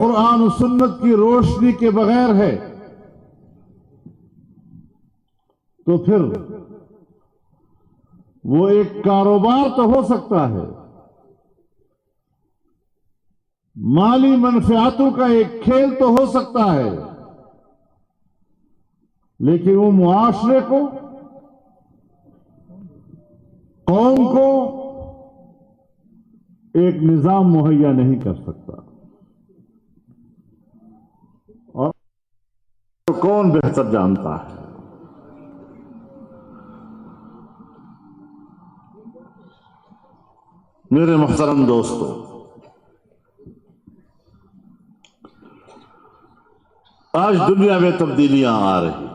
قرآن و سنت کی روشنی کے بغیر ہے تو پھر وہ ایک کاروبار تو ہو سکتا ہے، مالی منفعتوں کا ایک کھیل تو ہو سکتا ہے، لیکن وہ معاشرے کو، قوم کو ایک نظام مہیا نہیں کر سکتا۔ اور کون بہتر جانتا ہے؟ میرے محترم دوستو، آج دنیا میں تبدیلیاں آ رہی ہیں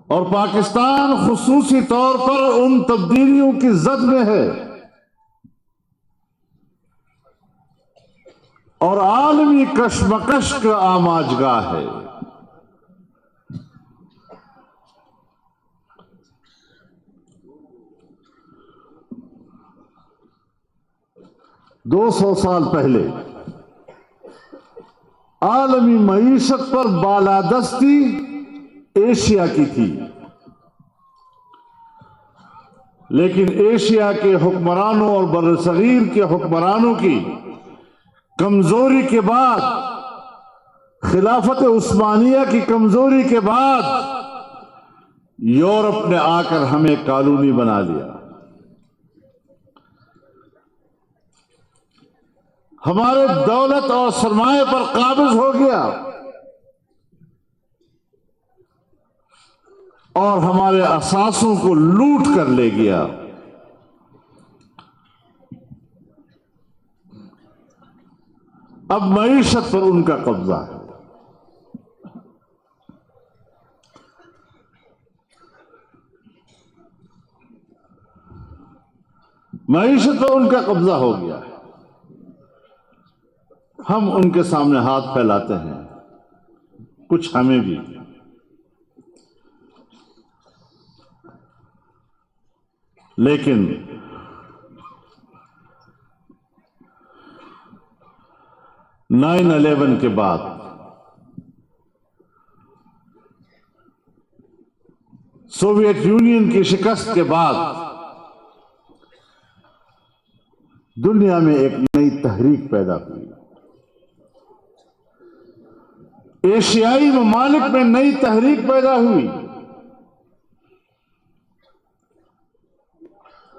اور پاکستان خصوصی طور پر ان تبدیلیوں کی زد میں ہے اور عالمی کشمکش کا آماجگاہ ہے۔ 200 سال پہلے عالمی معیشت پر بالادستی ایشیا کی تھی، لیکن ایشیا کے حکمرانوں اور برصغیر کے حکمرانوں کی کمزوری کے بعد، خلافت عثمانیہ کی کمزوری کے بعد، یورپ نے آ کر ہمیں کالونی بنا لیا۔ ہمارے دولت اور سرمایہ پر قابض ہو گیا اور ہمارے اثاثوں کو لوٹ کر لے گیا۔ اب معیشت پر ان کا قبضہ ہے۔ معیشت پر ان کا قبضہ ہو گیا ہے۔ ہم ان کے سامنے ہاتھ پھیلاتے ہیں، کچھ ہمیں بھی۔ لیکن نائن 11 کے بعد سوویت یونین کی شکست کے بعد دنیا میں ایک نئی تحریک پیدا ہوئی۔ ایشیائی ممالک میں نئی تحریک پیدا ہوئی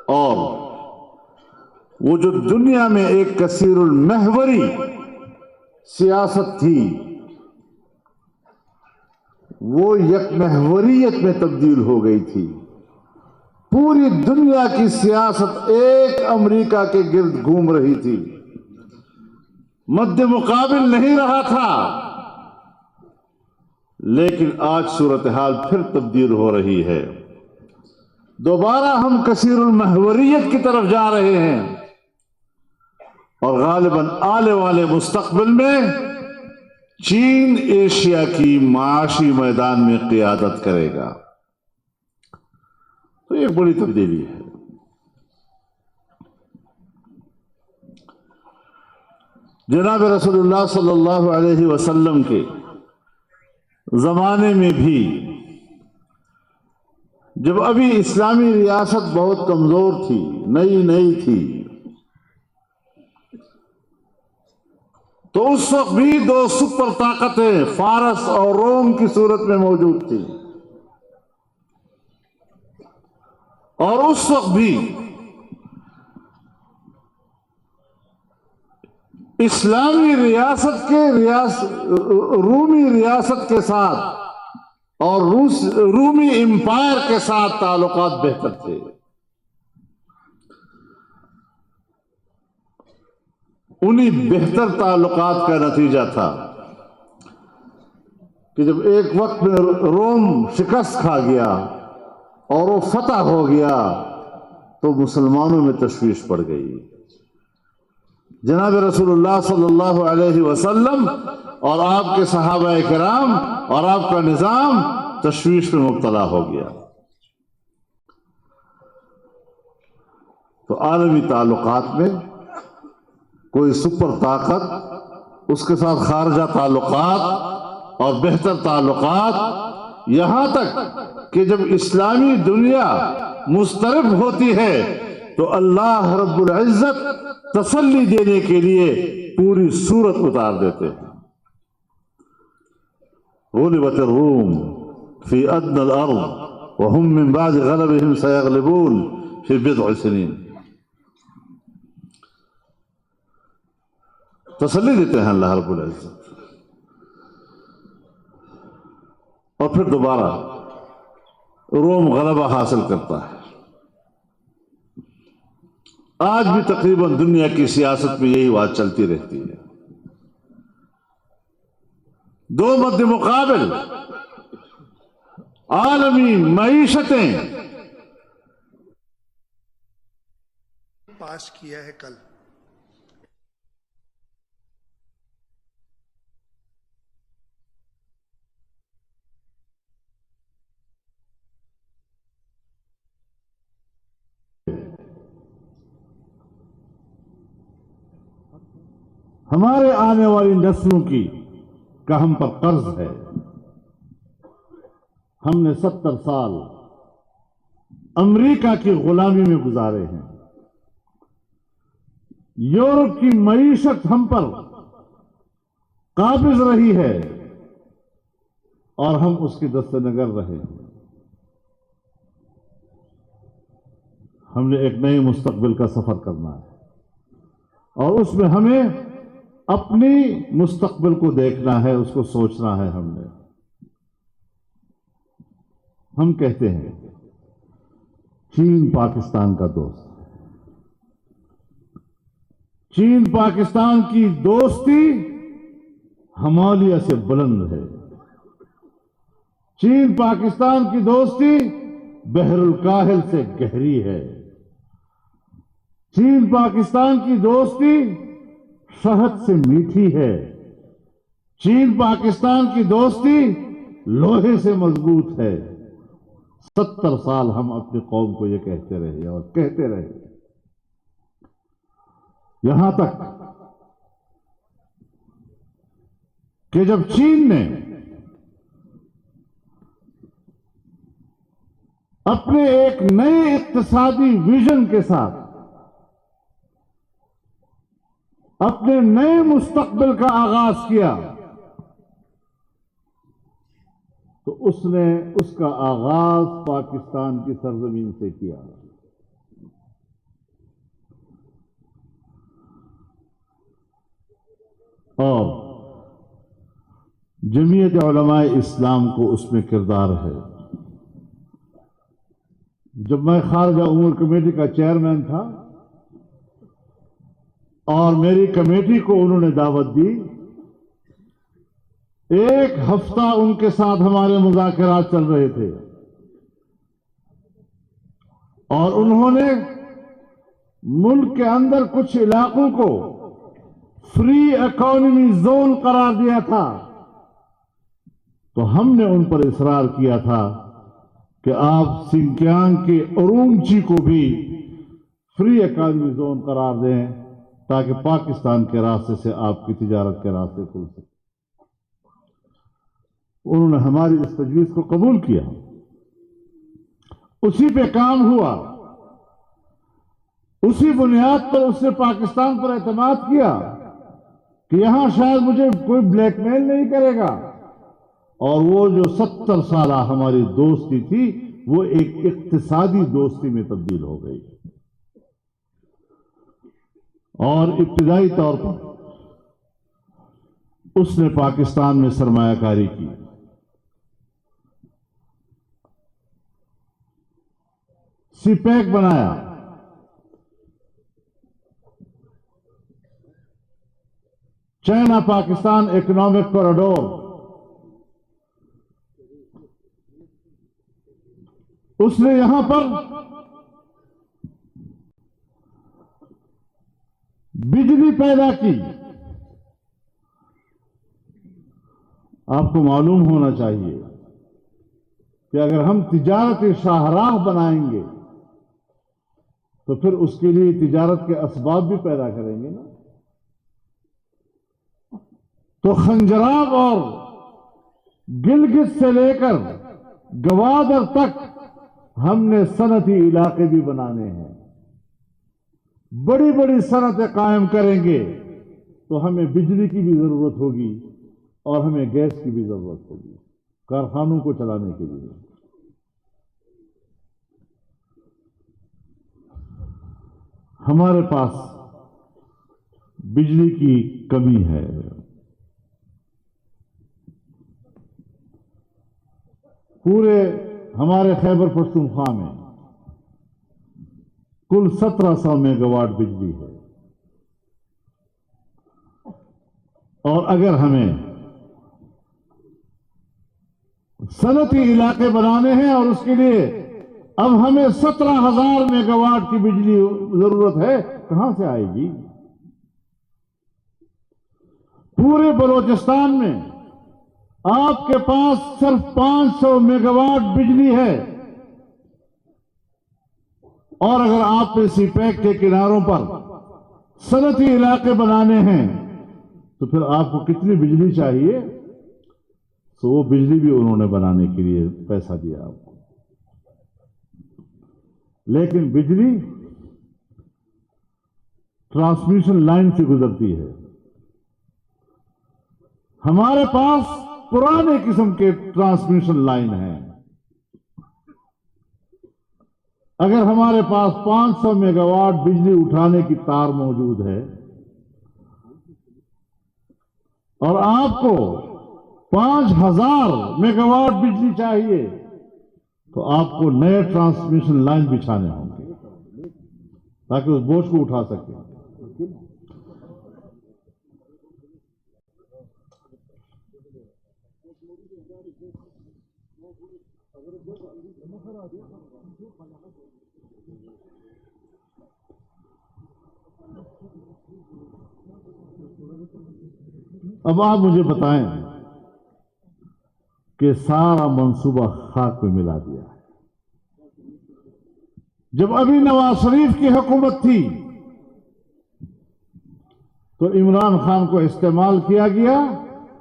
اور وہ جو دنیا میں ایک کثیر المحوری سیاست تھی وہ یک محوریت میں تبدیل ہو گئی تھی۔ پوری دنیا کی سیاست ایک امریکہ کے گرد گھوم رہی تھی، مد مقابل نہیں رہا تھا۔ لیکن آج صورتحال پھر تبدیل ہو رہی ہے، دوبارہ ہم کثیر المحوریت کی طرف جا رہے ہیں اور غالباً آنے والے مستقبل میں چین ایشیا کی معاشی میدان میں قیادت کرے گا۔ تو یہ بڑی تبدیلی ہے۔ جناب رسول اللہ صلی اللہ علیہ وسلم کے زمانے میں بھی جب ابھی اسلامی ریاست بہت کمزور تھی، نئی تھی، تو اس وقت بھی دو سپر طاقتیں فارس اور روم کی صورت میں موجود تھی، اور اس وقت بھی اسلامی ریاست کے رومی ریاست کے ساتھ اور رومی امپائر کے ساتھ تعلقات بہتر تھے۔ انہی بہتر تعلقات کا نتیجہ تھا کہ جب ایک وقت میں روم شکست کھا گیا اور وہ فتح ہو گیا تو مسلمانوں میں تشویش پڑ گئی۔ جناب رسول اللہ صلی اللہ علیہ وسلم اور آپ کے صحابہ کرام اور آپ کا نظام تشویش میں مبتلا ہو گیا۔ تو عالمی تعلقات میں کوئی سپر طاقت، اس کے ساتھ خارجہ تعلقات اور بہتر تعلقات، یہاں تک کہ جب اسلامی دنیا مضطرب ہوتی ہے تو اللہ رب العزت تسلی دینے کے لیے پوری صورت اتار دیتے ہیں۔ غلبت الروم فی ادنى الارض وهم من بعد غلبهم سيغلبون فی بضع سنین۔ تسلی دیتے ہیں اللہ رب العزت، اور پھر دوبارہ روم غلبہ حاصل کرتا ہے۔ آج بھی تقریباً دنیا کی سیاست میں یہی بات چلتی رہتی ہے۔ دو مد مقابل عالمی معیشتیں پاس کیا ہے کل، ہمارے آنے والی نسلوں کا ہم پر قرض ہے۔ ہم نے 70 سال امریکہ کی غلامی میں گزارے ہیں۔ یورپ کی معیشت ہم پر قابض رہی ہے اور ہم اس کی دست نگر رہے ہیں۔ ہم نے ایک نئے مستقبل کا سفر کرنا ہے اور اس میں ہمیں اپنی مستقبل کو دیکھنا ہے، اس کو سوچنا ہے۔ ہم کہتے ہیں چین پاکستان کا دوست ہے۔ چین پاکستان کی دوستی ہمالیہ سے بلند ہے۔ چین پاکستان کی دوستی بحر الکاہل سے گہری ہے۔ چین پاکستان کی دوستی شہد سے میٹھی ہے۔ چین پاکستان کی دوستی لوہے سے مضبوط ہے۔ 70 سال ہم اپنی قوم کو یہ کہتے رہے اور کہتے رہے، یہاں تک کہ جب چین نے اپنے ایک نئے اقتصادی ویژن کے ساتھ اپنے نئے مستقبل کا آغاز کیا تو اس نے اس کا آغاز پاکستان کی سرزمین سے کیا۔ اور جمعیت علماء اسلام کو اس میں کردار ہے۔ جب میں خارجہ امور کمیٹی کا چیئرمین تھا اور میری کمیٹی کو انہوں نے دعوت دی، ایک ہفتہ ان کے ساتھ ہمارے مذاکرات چل رہے تھے اور انہوں نے ملک کے اندر کچھ علاقوں کو فری اکانومی زون قرار دیا تھا، تو ہم نے ان پر اصرار کیا تھا کہ آپ سنکیانگ کے ارومچی کو بھی فری اکانومی زون قرار دیں تاکہ پاکستان کے راستے سے آپ کی تجارت کے راستے کھل سکے۔ انہوں نے ہماری اس تجویز کو قبول کیا، اسی پہ کام ہوا، اسی بنیاد پر اس نے پاکستان پر اعتماد کیا کہ یہاں شاید مجھے کوئی بلیک میل نہیں کرے گا، اور وہ جو 70 سالہ ہماری دوستی تھی وہ ایک اقتصادی دوستی میں تبدیل ہو گئی۔ اور ابتدائی طور پر اس نے پاکستان میں سرمایہ کاری کی، سی پیک بنایا، چائنا پاکستان اکنامک کوریڈور، اس نے یہاں پر بجلی پیدا کی۔ آپ کو معلوم ہونا چاہیے کہ اگر ہم تجارتی شاہراہ بنائیں گے تو پھر اس کے لیے تجارت کے اسباب بھی پیدا کریں گے نا۔ تو خنجراب اور گلگت سے لے کر گوادر تک ہم نے صنعتی علاقے بھی بنانے ہیں. بڑی بڑی صنعتیں قائم کریں گے تو ہمیں بجلی کی بھی ضرورت ہوگی اور ہمیں گیس کی بھی ضرورت ہوگی کارخانوں کو چلانے کے لیے. ہمارے پاس بجلی کی کمی ہے. پورے ہمارے خیبر پختونخوا میں کل 1700 میگا واٹ بجلی ہے. اور اگر ہمیں صنعتی علاقے بنانے ہیں اور اس کے لیے اب ہمیں 17,000 میگا واٹ کی بجلی ضرورت ہے, کہاں سے آئے گی؟ پورے بلوچستان میں آپ کے پاس صرف 500 میگا واٹ بجلی ہے, اور اگر آپ نے سی پیک کے کناروں پر صنعتی علاقے بنانے ہیں تو پھر آپ کو کتنی بجلی چاہیے؟ تو وہ بجلی بھی انہوں نے بنانے کے لیے پیسہ دیا آپ کو. لیکن بجلی ٹرانسمیشن لائن سے گزرتی ہے. ہمارے پاس پرانے قسم کے ٹرانسمیشن لائن ہیں. اگر ہمارے پاس 500 میگا واٹ بجلی اٹھانے کی تار موجود ہے اور آپ کو 5,000 میگا واٹ بجلی چاہیے تو آپ کو نئے ٹرانسمیشن لائن بچھانے ہوں گے تاکہ اس بوجھ کو اٹھا سکیں. اب آپ مجھے بتائیں کہ سارا منصوبہ خاک میں ملا دیا ہے. جب ابھی نواز شریف کی حکومت تھی تو عمران خان کو استعمال کیا گیا.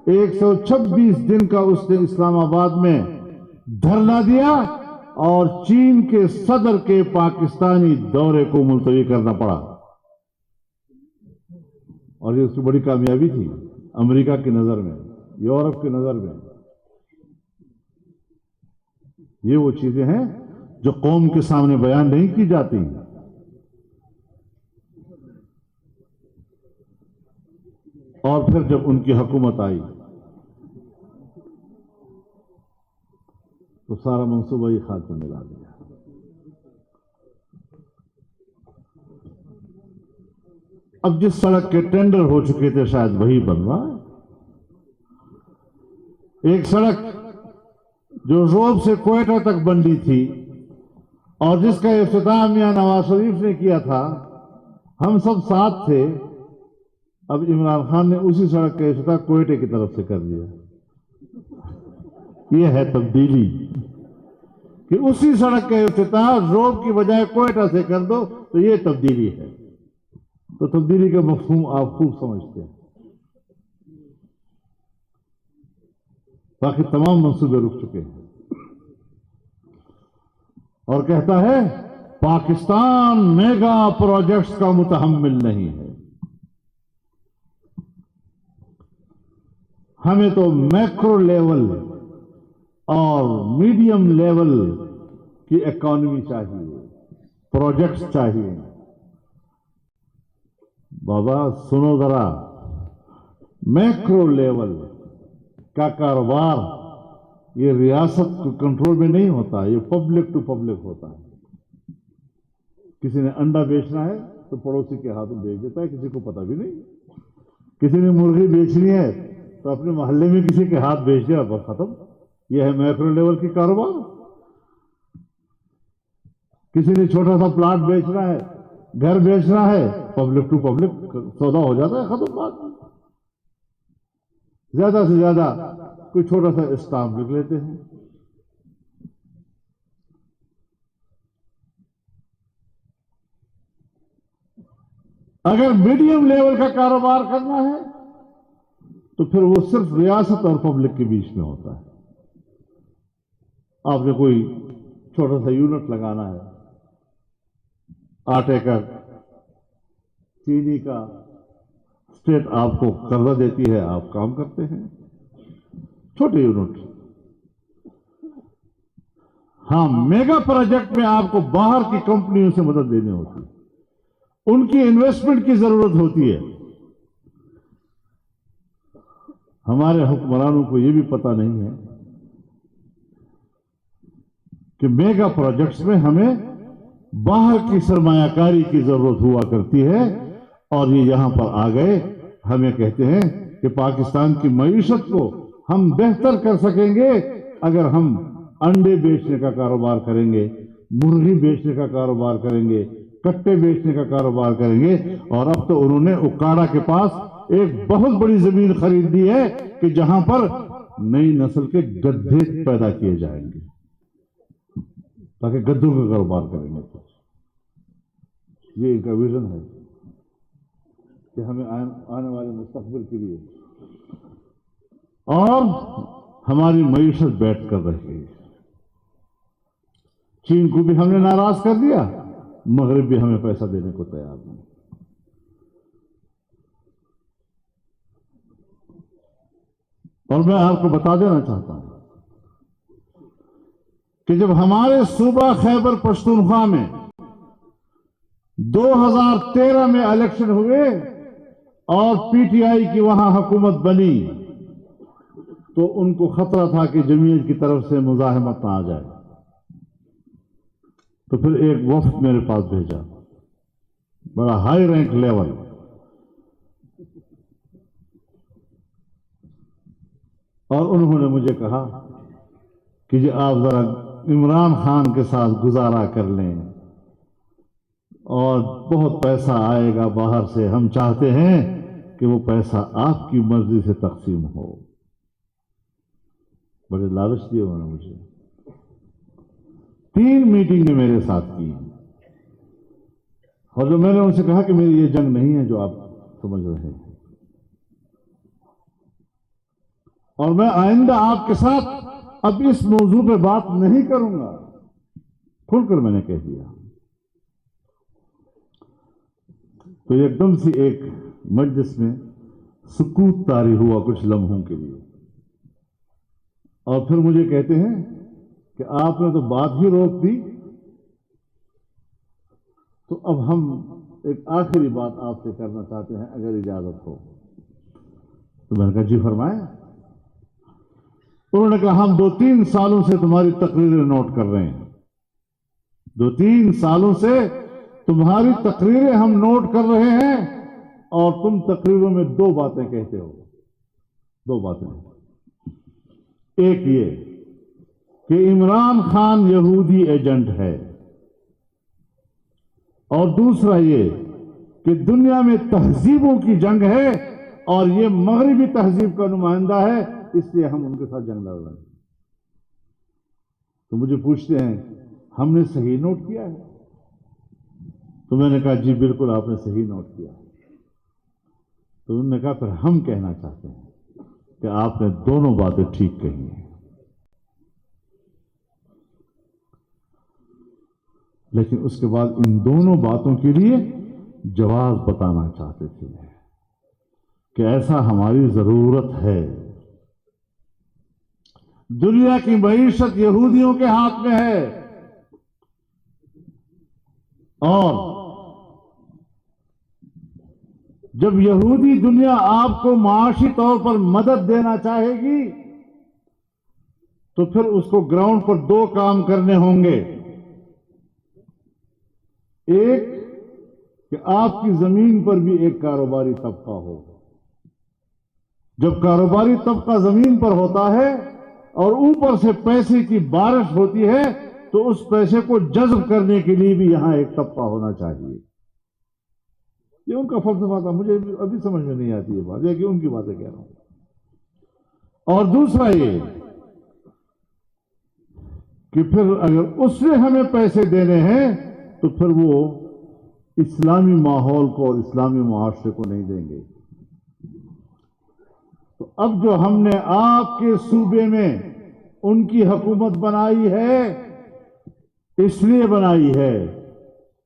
126 دن کا اس نے اسلام آباد میں دھرنا دیا اور چین کے صدر کے پاکستانی دورے کو ملتوی کرنا پڑا. اور یہ اس کی بڑی کامیابی تھی امریکہ کی نظر میں, یورپ کی نظر میں. یہ وہ چیزیں ہیں جو قوم کے سامنے بیان نہیں کی جاتی. اور پھر جب ان کی حکومت آئی تو سارا منصوبہ ہی خاک میں ملا دیا. اب جس سڑک کے ٹینڈر ہو چکے تھے شاید وہی بنوا. ایک سڑک جو روب سے کوئٹہ تک بنی تھی اور جس کا افتتاح میاں نواز شریف نے کیا تھا, ہم سب ساتھ تھے. اب عمران خان نے اسی سڑک کا افتتاح کوئٹہ کی طرف سے کر دیا. یہ ہے تبدیلی کہ اسی سڑک کا افتتاح روب کی بجائے کوئٹہ سے کر دو, تو یہ تبدیلی ہے. تو تبدیلی کا مفہوم آپ خوب سمجھتے ہیں. باقی تمام منصوبے رک چکے ہیں. اور کہتا ہے پاکستان میگا پروجیکٹس کا متحمل نہیں ہے. ہمیں تو میکرو لیول اور میڈیم لیول کی اکانومی چاہیے, پروجیکٹس چاہیے. بابا سنو ذرا, میکرو لیول کا کاروبار یہ ریاست کے کنٹرول میں نہیں ہوتا, یہ پبلک ٹو پبلک ہوتا ہے. کسی نے انڈا بیچنا ہے تو پڑوسی کے ہاتھوں بیچ دیتا ہے, کسی کو پتہ بھی نہیں. کسی نے مرغی بیچنی ہے تو اپنے محلے میں کسی کے ہاتھ بیچ دیا, بس ختم. یہ ہے میکرو لیول کی کاروبار. کسی نے چھوٹا سا پلاٹ بیچنا ہے, گھر بیچنا ہے, پبلک ٹو پبلک سودا ہو جاتا ہے, ختم بات. زیادہ سے زیادہ کوئی چھوٹا سا اسٹامپ لکھ لیتے ہیں. اگر میڈیم لیول کا کاروبار کرنا ہے تو پھر وہ صرف ریاست اور پبلک کے بیچ میں ہوتا ہے. آپ نے کوئی چھوٹا سا یونٹ لگانا ہے، آٹے کا، چینی کا، اسٹیٹ آپ کو قرضہ دیتی ہے، آپ کام کرتے ہیں، چھوٹے یونٹ. ہاں، میگا پروجیکٹ میں آپ کو باہر کی کمپنیوں سے مدد لینی ہوتی ہے، ان کی انویسٹمنٹ کی ضرورت ہوتی ہے. ہمارے حکمرانوں کو یہ بھی پتہ نہیں ہے کہ میگا پروجیکٹس میں ہمیں باہر کی سرمایہ کاری کی ضرورت ہوا کرتی ہے، اور یہ یہاں پر آ گئے. ہمیں کہتے ہیں کہ پاکستان کی معیشت کو ہم بہتر کر سکیں گے اگر ہم انڈے بیچنے کا کاروبار کریں گے، مرغی بیچنے کا کاروبار کریں گے، کٹے بیچنے کا کاروبار کریں گے. اور اب تو انہوں نے اکاڑا کے پاس ایک بہت بڑی زمین خرید لی ہے کہ جہاں پر نئی نسل کے گدھے پیدا کیے جائیں گے تاکہ گدھوں کا کاروبار کریں گے. یہ ان کا ویژن ہے کہ ہمیں آنے والے مستقبل کے لیے، اور ہماری معیشت بیٹھ کر رہے گی. چین کو بھی ہم نے ناراض کر دیا، مغرب بھی ہمیں پیسہ دینے کو تیار نہیں. اور میں آپ کو بتا دینا چاہتا ہوں کہ جب ہمارے صوبہ خیبر پختونخوا میں 2013 میں الیکشن ہوئے اور پی ٹی آئی کی وہاں حکومت بنی، تو ان کو خطرہ تھا کہ جمعیت کی طرف سے مزاحمت نہ آ جائے. تو پھر ایک وفد میرے پاس بھیجا، بڑا ہائی رینک لیول، اور انہوں نے مجھے کہا کہ جی آپ ذرا عمران خان کے ساتھ گزارا کر لیں، اور بہت پیسہ آئے گا باہر سے، ہم چاہتے ہیں کہ وہ پیسہ آپ کی مرضی سے تقسیم ہو. بڑے لالچ دیے انہوں نے مجھے. 3 میٹنگیں میرے ساتھ کی، اور جو میں نے ان سے کہا کہ میری یہ جنگ نہیں ہے جو آپ سمجھ رہے ہیں، اور میں آئندہ آپ کے ساتھ اب اس موضوع پہ بات نہیں کروں گا، کھل کر میں نے کہہ دیا. تو ایک دم سے ایک مجلس میں سکوت طاری ہوا کچھ لمحوں کے لیے، اور پھر مجھے کہتے ہیں کہ آپ نے تو بات ہی روک دی، تو اب ہم ایک آخری بات آپ سے کرنا چاہتے ہیں اگر اجازت ہو. تو میں نے کہا جی فرمائیں. انہوں نے کہا ہم 2-3 سالوں سے تمہاری تقریریں نوٹ کر رہے ہیں، 2-3 سالوں سے تمہاری تقریریں ہم نوٹ کر رہے ہیں، اور تم تقریروں میں 2 باتیں کہتے ہو. 2 باتیں. ایک یہ کہ عمران خان یہودی ایجنٹ ہے، اور دوسرا یہ کہ دنیا میں تہذیبوں کی جنگ ہے اور یہ مغربی تہذیب کا نمائندہ ہے، اس لیے ہم ان کے ساتھ جنگ لڑ رہے ہیں. تو مجھے پوچھتے ہیں ہم نے صحیح نوٹ کیا ہے؟ تو میں نے کہا جی بالکل آپ نے صحیح نوٹ کیا. تو انہوں نے کہا پھر ہم کہنا چاہتے ہیں کہ آپ نے دونوں باتیں ٹھیک کہی ہیں، لیکن اس کے بعد ان دونوں باتوں کے لیے جواز بتانا چاہتے تھے کہ ایسا ہماری ضرورت ہے. دنیا کی معیشت یہودیوں کے ہاتھ میں ہے، اور جب یہودی دنیا آپ کو معاشی طور پر مدد دینا چاہے گی تو پھر اس کو گراؤنڈ پر 2 کام کرنے ہوں گے. ایک کہ آپ کی زمین پر بھی ایک کاروباری طبقہ ہو. جب کاروباری طبقہ زمین پر ہوتا ہے اور اوپر سے پیسے کی بارش ہوتی ہے تو اس پیسے کو جذب کرنے کے لیے بھی یہاں ایک طبقہ ہونا چاہیے. یہ ان کا فلسفہ تھا، مجھے ابھی سمجھ میں نہیں آتی یہ بات، یہ کہ ان کی باتیں کہہ رہا ہوں. اور دوسرا یہ کہ پھر اگر اس نے ہمیں پیسے دینے ہیں تو پھر وہ اسلامی ماحول کو اور اسلامی معاشرے کو نہیں دیں گے. تو اب جو ہم نے آپ کے صوبے میں ان کی حکومت بنائی ہے اس لیے بنائی ہے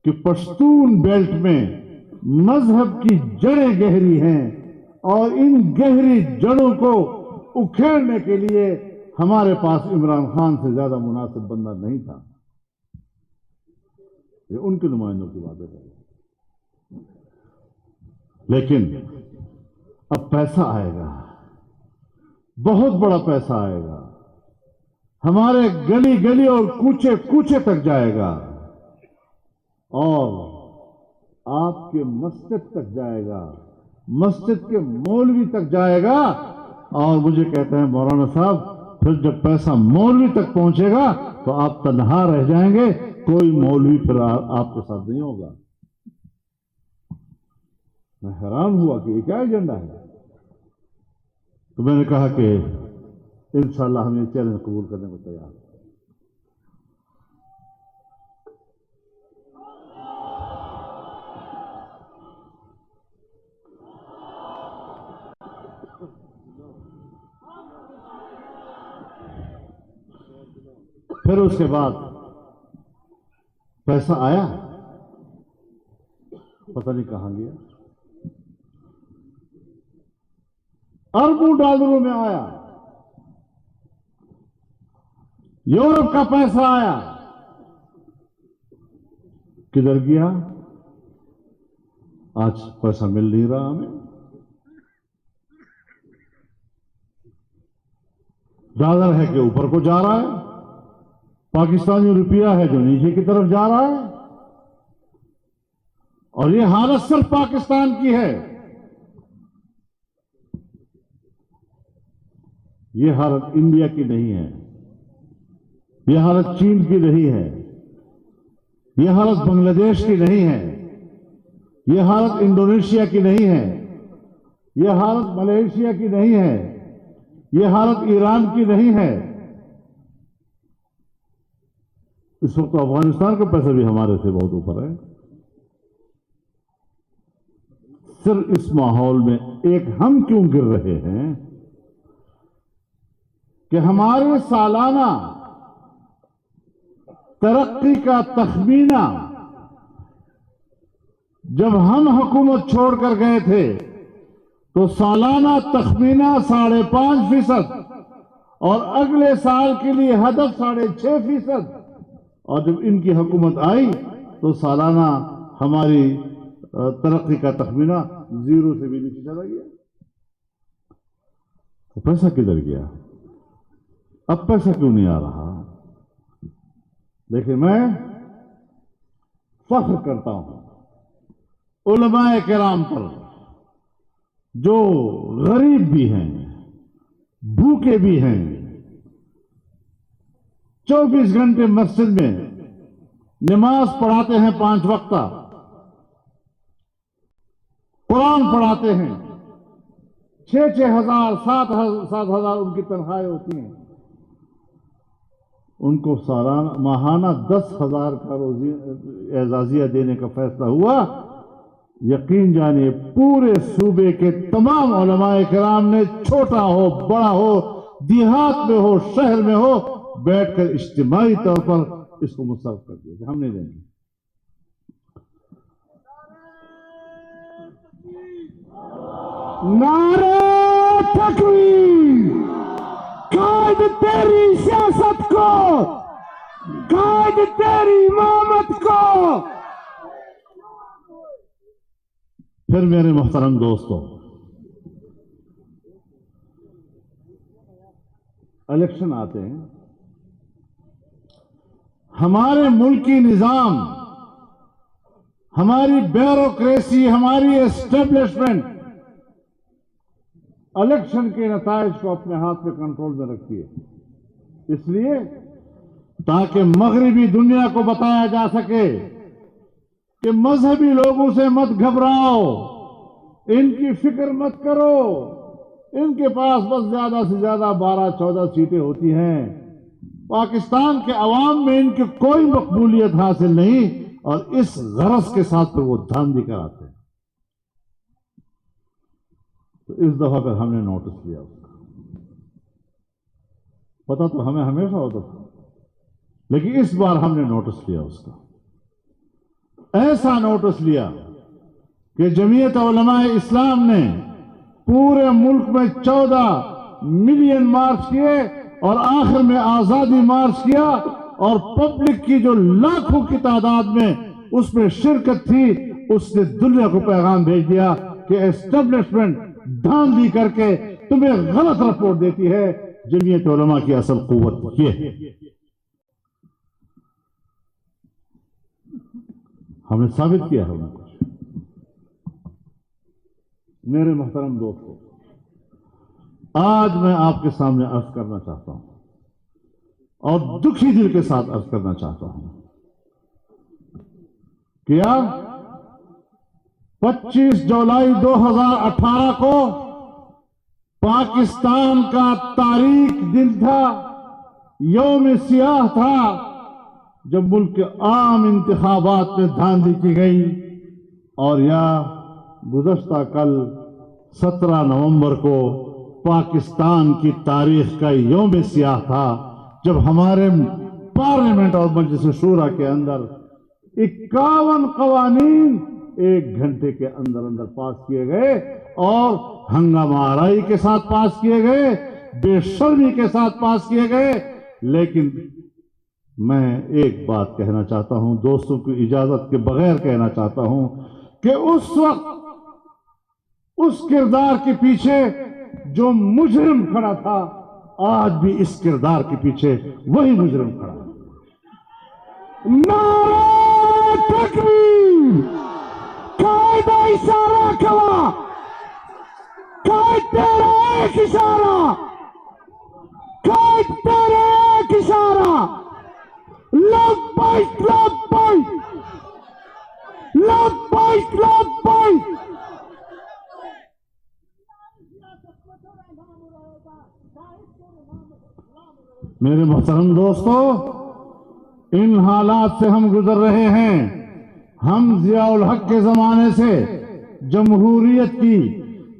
کہ پشتون بیلٹ میں مذہب کی جڑیں گہری ہیں اور ان گہری جڑوں کو اکھیڑنے کے لیے ہمارے پاس عمران خان سے زیادہ مناسب بندہ نہیں تھا. یہ ان کے نمائندوں کی باتیں ہے. لیکن اب پیسہ آئے گا, بہت بڑا پیسہ آئے گا, ہمارے گلی گلی اور کوچے کوچے تک جائے گا اور آپ کے مسجد تک جائے گا, مسجد کے مولوی تک جائے گا. اور مجھے کہتے ہیں مولانا صاحب پھر جب پیسہ مولوی تک پہنچے گا تو آپ تنہا رہ جائیں گے, کوئی مولوی پھر آپ کے ساتھ نہیں ہوگا. میں حیران ہوا کہ یہ کیا ایجنڈا ہے. تو میں نے کہا کہ انشاءاللہ ہم یہ چیلنج قبول کرنے کو تیار ہیں. پھر اس کے بعد پیسہ آیا, پتہ نہیں کہاں گیا. اربوں ڈالروں میں آیا, یورپ کا پیسہ آیا, کدھر گیا؟ آج پیسہ مل نہیں رہا ہمیں. ڈالر ہے کہ اوپر کو جا رہا ہے, پاکستانی روپیہ ہے جو نیچے کی طرف جا رہا ہے. اور یہ حالت صرف پاکستان کی ہے, یہ حالت انڈیا کی نہیں ہے, یہ حالت چین کی نہیں ہے, یہ حالت بنگلہ دیش کی نہیں ہے, یہ حالت انڈونیشیا کی نہیں ہے, یہ حالت ملیشیا کی نہیں ہے, یہ حالت ایران کی نہیں ہے. اس وقت افغانستان کا پیسہ بھی ہمارے سے بہت اوپر ہے. صرف اس ماحول میں ایک ہم کیوں گر رہے ہیں کہ ہمارے سالانہ ترقی کا تخمینہ جب ہم حکومت چھوڑ کر گئے تھے تو سالانہ تخمینہ 5.5%, اور اگلے سال کے لیے ہدف 6.5%. اور جب ان کی حکومت آئی تو سالانہ ہماری ترقی کا تخمینہ 0 سے بھی نیچے چلا گیا. تو پیسہ کدھر گیا؟ اب پیسہ کیوں نہیں آ رہا؟ دیکھیں, میں فخر کرتا ہوں علماء کرام پر جو غریب بھی ہیں, بھوکے بھی ہیں, 24 گھنٹے مسجد میں نماز پڑھاتے ہیں, 5 وقتہ قرآن پڑھاتے ہیں, 6,000 7,000 ان کی تنخواہیں ہوتی ہیں. ان کو سالانہ ماہانہ 10,000 کا روزی اعزازیہ دینے کا فیصلہ ہوا. یقین جانیے پورے صوبے کے تمام علماء کرام نے, چھوٹا ہو بڑا ہو, دیہات میں ہو شہر میں ہو, بیٹھ کر اجتماعی طور پر اس کو مسترد کر دیا کہ ہم نہیں دیں گے. نعرہ تکبیر! قائد تیری سیاست کو, قائد تیری امامت کو. پھر میرے محترم دوستوں, الیکشن آتے ہیں. ہمارے ملکی نظام, ہماری بیوروکریسی, ہماری اسٹیبلشمنٹ الیکشن کے نتائج کو اپنے ہاتھ میں کنٹرول میں رکھتی ہے. اس لیے تاکہ مغربی دنیا کو بتایا جا سکے کہ مذہبی لوگوں سے مت گھبراؤ, ان کی فکر مت کرو, ان کے پاس بس زیادہ سے زیادہ 12-14 سیٹیں ہوتی ہیں. پاکستان کے عوام میں ان کی کوئی مقبولیت حاصل نہیں, اور اس غرض کے ساتھ پھر وہ دھاندلی کراتے ہیں. تو اس دفعہ پھر ہم نے نوٹس لیا اس کا. پتہ تو ہمیں ہمیشہ ہوتا تھا، لیکن اس بار ہم نے نوٹس لیا اس کا. ایسا نوٹس لیا کہ جمعیت علماء اسلام نے پورے ملک میں 14 ملین مارچ کیے اور آخر میں آزادی مارچ کیا، اور پبلک کی جو لاکھوں کی تعداد میں اس میں شرکت تھی، اس نے دنیا کو پیغام بھیج دیا کہ اسٹیبلشمنٹ دھاندلی کر کے تمہیں غلط رپورٹ دیتی ہے. جمعیت علماء کی اصل قوت یہ ہے. ہم نے ثابت کیا ہے ان کو. میرے محترم دوستو، آج میں آپ کے سامنے عرض کرنا چاہتا ہوں اور دکھی دل کے ساتھ عرض کرنا چاہتا ہوں کیا 25 جولائی 2018 کو پاکستان کا تاریخ دن تھا، یوم سیاہ تھا، جب ملک کے عام انتخابات میں دھاندلی کی گئی. اور یا گزشتہ کل 17 نومبر کو پاکستان کی تاریخ کا یوم سیاہ تھا، جب ہمارے پارلیمنٹ اور مجلس شورا کے اندر 51 قوانین 1 گھنٹے کے اندر پاس کیے گئے، اور ہنگامہ آرائی کے ساتھ پاس کیے گئے، بے شرمی کے ساتھ پاس کیے گئے. لیکن میں ایک بات کہنا چاہتا ہوں، دوستوں کی اجازت کے بغیر کہنا چاہتا ہوں کہ اس وقت اس کردار کے پیچھے جو مجرم کھڑا تھا، آج بھی اس کردار کے پیچھے وہی مجرم کھڑا ہے. نعرہ تکبیر! قائد اشارہ کھڑا، قائد تیرا ایک اشارہ، قائد تیرا ایک اشارہ، لبیک لبیک لبیک لبیک. میرے محترم دوستو، ان حالات سے ہم گزر رہے ہیں. ہم ضیاء الحق کے زمانے سے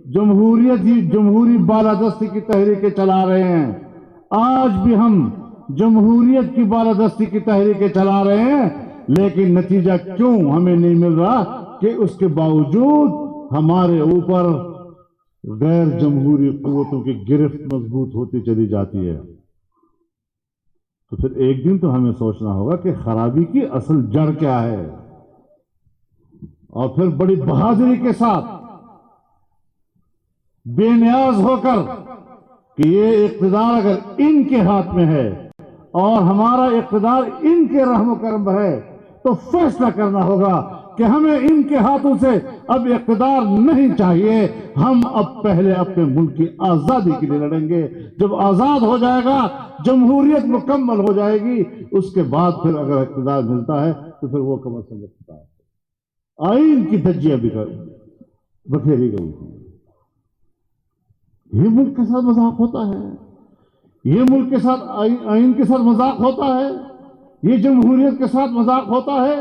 جمہوری بالادستی کی تحریکیں چلا رہے ہیں. آج بھی ہم جمہوریت کی بالادستی کی تحریکیں چلا رہے ہیں، لیکن نتیجہ کیوں ہمیں نہیں مل رہا کہ اس کے باوجود ہمارے اوپر غیر جمہوری قوتوں کی گرفت مضبوط ہوتی چلی جاتی ہے. تو پھر ایک دن تو ہمیں سوچنا ہوگا کہ خرابی کی اصل جڑ کیا ہے، اور پھر بڑی بہادری کے ساتھ بے نیاز ہو کر کہ یہ اقتدار اگر ان کے ہاتھ میں ہے اور ہمارا اقتدار ان کے رحم و کرم ہے، تو فیصلہ کرنا ہوگا کہ ہمیں ان کے ہاتھوں سے اب اقتدار نہیں چاہیے. ہم اب پہلے اپنے ملک کی آزادی کے لیے لڑیں گے. جب آزاد ہو جائے گا، جمہوریت مکمل ہو جائے گی، اس کے بعد پھر اگر اقتدار ملتا ہے تو پھر وہ کم از کم اقتدار. آئین کی دھجیاں بکھیری گئی ہیں. یہ ملک کے ساتھ مذاق ہوتا ہے، یہ ملک کے ساتھ آئین کے ساتھ مذاق ہوتا ہے، یہ جمہوریت کے ساتھ مذاق ہوتا ہے،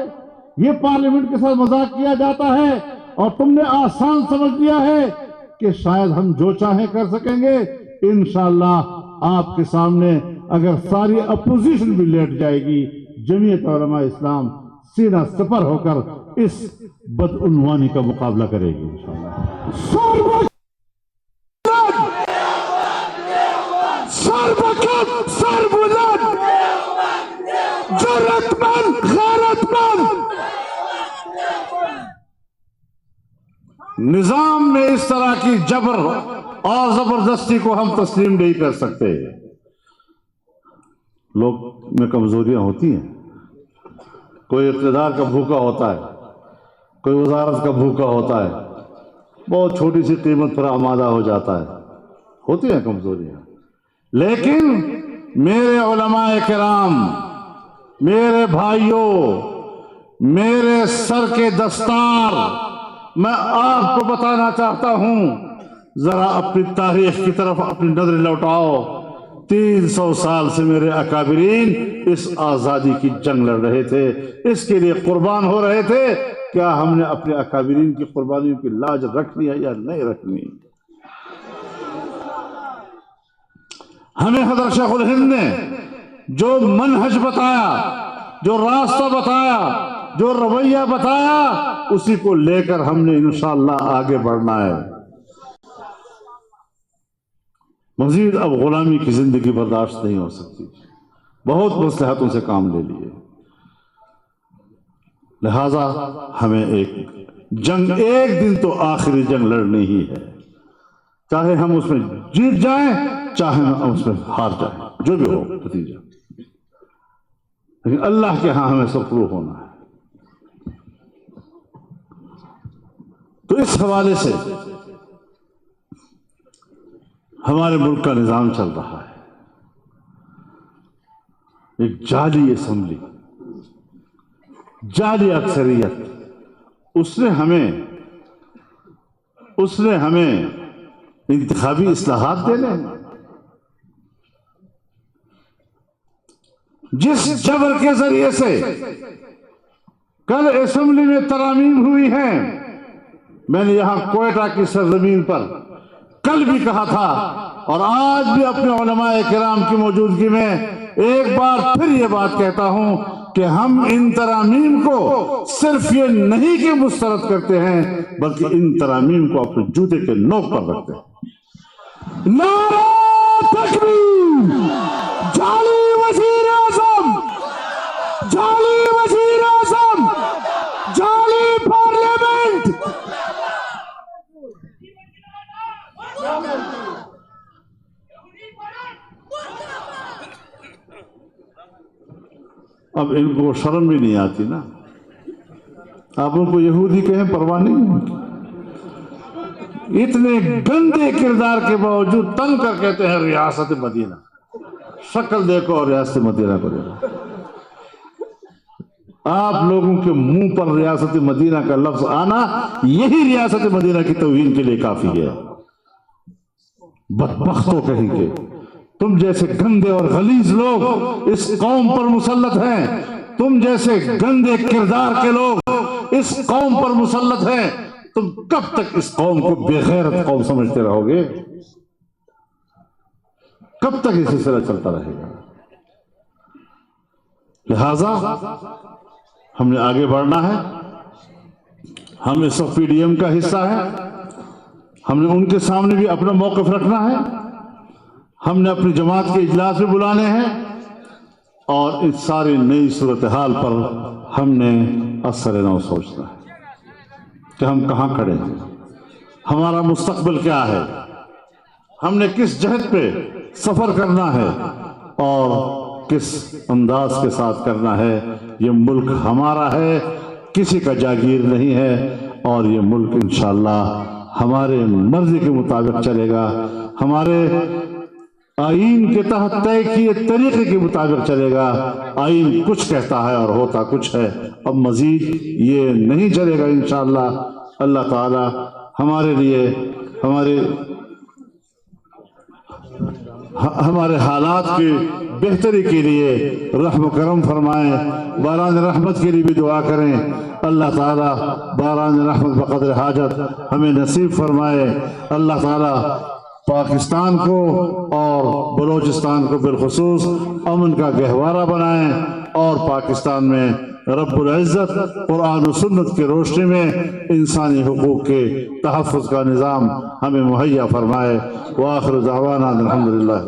یہ پارلیمنٹ کے ساتھ مذاق کیا جاتا ہے. اور تم نے آسان سمجھ لیا ہے کہ شاید ہم جو چاہیں کر سکیں گے. انشاءاللہ آپ کے سامنے اگر ساری اپوزیشن بھی لیٹ جائے گی، جمعیت علماء اسلام سینہ سپر ہو کر اس بدعنوانی کا مقابلہ کرے گی انشاءاللہ. سر بلند، جرأت مند، غیرت مند. نظام میں اس طرح کی جبر اور زبردستی کو ہم تسلیم نہیں کر سکتے. لوگ میں کمزوریاں ہوتی ہیں. کوئی اقتدار کا بھوکا ہوتا ہے، کوئی وزارت کا بھوکا ہوتا ہے، بہت چھوٹی سی قیمت پر آمادہ ہو جاتا ہے. ہوتی ہیں کمزوریاں. لیکن میرے علماء کرام، میرے بھائیوں، میرے سر کے دستار، میں آپ کو بتانا چاہتا ہوں، ذرا اپنی تاریخ کی طرف اپنی نظر لوٹاؤ. 300 سال سے میرے اکابرین اس آزادی کی جنگ لڑ رہے تھے، اس کے لیے قربان ہو رہے تھے. کیا ہم نے اپنے اکابرین کی قربانیوں کی لاج رکھنی ہے یا نہیں رکھنی؟ ہمیں حضرت شیخ الہند نے جو منہج بتایا، جو راستہ بتایا، جو رویہ بتایا، اسی کو لے کر ہم نے انشاءاللہ آگے بڑھنا ہے۔ مزید اب غلامی کی زندگی برداشت نہیں ہو سکتی، بہت مصلحتوں سے کام لے لیے، لہذا ہمیں ایک جنگ، ایک دن تو آخری جنگ لڑنی ہی ہے، چاہے ہم اس میں جیت جائیں چاہے ہم اس میں ہار جائیں، جو بھی ہو نتیجہ، لیکن اللہ کے ہاں ہمیں سرخرو ہونا ہے۔ تو اس حوالے سے ہمارے ملک کا نظام چل رہا ہے، ایک جعلی اسمبلی، جعلی اکثریت، اس نے ہمیں انتخابی اصلاحات دینے ہیں، جس جبر کے ذریعے سے کل اسمبلی میں ترامیم ہوئی ہیں، میں نے یہاں کوئٹہ کی سرزمین پر کل بھی کہا تھا اور آج بھی اپنے علماء کرام کی موجودگی میں ایک بار پھر یہ بات کہتا ہوں کہ ہم ان ترامیم کو صرف یہ نہیں کہ مسترد کرتے ہیں بلکہ ان ترامیم کو اپنے جوتے کے نوک پر رکھتے ہیں۔ نعرہ تکبیر! جعلی وزیر اعظم، جعلی وزیر اعظم، جعلی پارلیمنٹ! اب ان کو شرم بھی نہیں آتی نا، آپ ان کو یہودی کہیں پرواہ نہیں، اتنے گندے کردار کے باوجود تنگ کر کہتے ہیں ریاست مدینہ، شکل دیکھو اور ریاست مدینہ کو دیکھو۔ آپ لوگوں کے منہ پر ریاست مدینہ کا لفظ آنا یہی ریاست مدینہ کی توہین کے لیے کافی ہے۔ بدبختوں کہیں گے، تم جیسے گندے اور غلیظ لوگ اس قوم پر مسلط ہیں، تم جیسے گندے کردار کے لوگ اس قوم پر مسلط ہیں، تم کب تک اس قوم کو بے غیرت قوم سمجھتے رہو گے؟ کب تک یہ سلسلہ چلتا رہے گا؟ لہذا ہم نے آگے بڑھنا ہے، ہم اس وقت پی ڈی ایم کا حصہ ہے، ہم نے ان کے سامنے بھی اپنا موقف رکھنا ہے، ہم نے اپنی جماعت کے اجلاس بھی بلانے ہیں، اور اس ساری نئی صورتحال پر ہم نے اثر نو سوچنا ہے کہ ہم کہاں کھڑے ہیں، ہمارا مستقبل کیا ہے، ہم نے کس جہت پہ سفر کرنا ہے اور کس انداز کے ساتھ کرنا ہے۔ یہ ملک ہمارا ہے، کسی کا جاگیر نہیں ہے، اور یہ ملک انشاءاللہ ہمارے مرضی کے مطابق چلے گا، ہمارے آئین کے تحت طے کیے طریقے کے مطابق چلے گا۔ آئین کچھ کہتا ہے اور ہوتا کچھ ہے، اب مزید یہ نہیں چلے گا انشاءاللہ۔ اللہ تعالی ہمارے لیے ہمارے حالات کی بہتری کے لیے رحم و کرم فرمائیں، باران رحمت کے لیے بھی دعا کریں۔ اللہ تعالیٰ باران رحمت بقدر حاجت ہمیں نصیب فرمائے۔ اللہ تعالیٰ پاکستان کو اور بلوچستان کو بالخصوص امن کا گہوارہ بنائیں، اور پاکستان میں رب العزت قرآن و سنت کی روشنی میں انسانی حقوق کے تحفظ کا نظام ہمیں مہیا فرمائے۔ وآخر دعوانا الحمدللہ۔